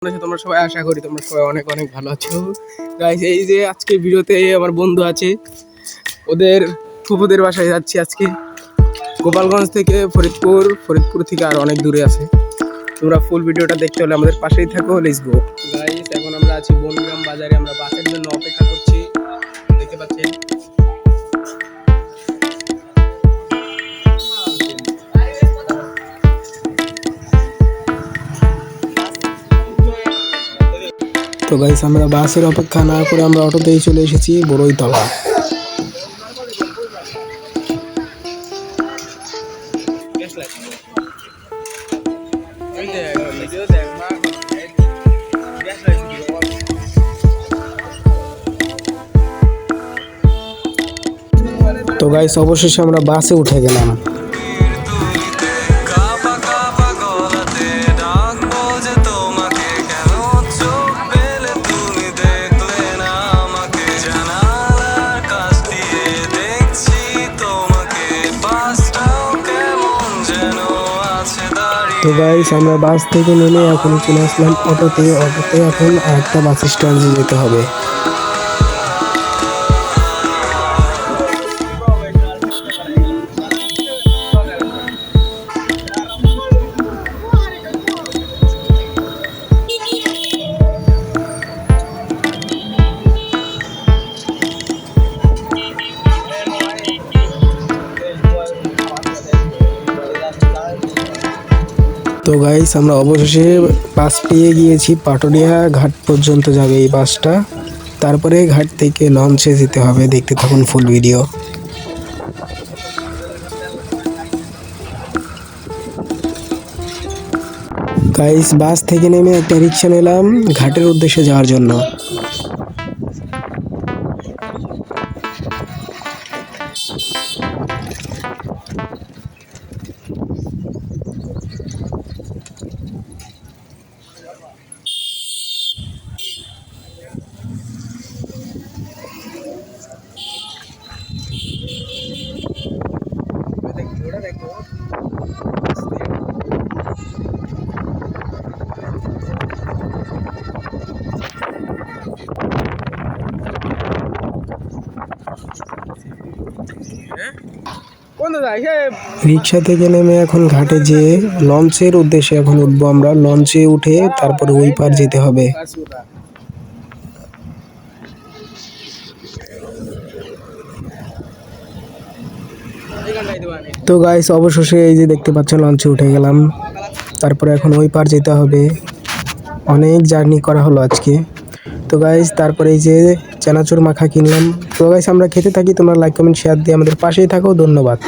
তোমরা সবাই আশা করি তোমরা সবাই অনেক অনেক ভালো আছো গাইস। এই যে আজকে ভিডিওতে আমার বন্ধু আছে, ওদের ফুফুদের বাসায় যাচ্ছি আজকে। গোপালগঞ্জ থেকে ফরিদপুর, ফরিদপুর থেকে আর অনেক দূরে আছে। তোমরা ফুল ভিডিওটা দেখতে হলে আমাদের পাশেই থাকো। Let's go guys. এখন আমরা আছি বনগ্রাম বাজারে, আমরা বাসের জন্য অপেক্ষা করছি, দেখতে পাচ্ছেন। তো গাইস, আমরা বাসের অপেক্ষা না করে আমরা অটোতেই চলে এসেছি বড়ইতলা। তো গাইস, অবশেষে আমরা বাসে উঠে গেলাম। তো গাইস, আমরা বাস থেকে নেমে এখন চলে আসলাম অটোতে এখন আরেকটা বাস স্ট্যান্ডে যেতে হবে। তো গাইস, আমরা অবশেষে বাস পেয়ে গিয়েছি। পাটুরিয়া ঘাট পর্যন্ত যাবে এই বাসটা, তারপরে ঘাট থেকে লঞ্চে যেতে হবে। দেখতে থাকুন ফুল ভিডিও। গাইস, বাস থেকে নেমে একটা রিক্সা নিলাম ঘাটের উদ্দেশ্যে যাওয়ার জন্য। রিক্সা থেকে নেমে এখন ঘাটে যেয়ে লঞ্চের উদ্দেশ্যে এখন উঠবো আমরা। লঞ্চে উঠে তারপরে ওই পার যেতে হবে। তো গাইস, অবশেষে এই যে দেখতে পাচ্ছেন লঞ্চে উঠে গেলাম। তারপরে এখন ওই পার যেতে হবে। অনেক জার্নি করা হলো আজকে। তো গাইস, তারপরে এই যে চানাচুর মাখা কিনলাম। তো গাইস, আমরা খেতে থাকি। তোমরা লাইক কমেন্ট শেয়ার দিয়ে আমাদের পাশেই থাকো। ধন্যবাদ।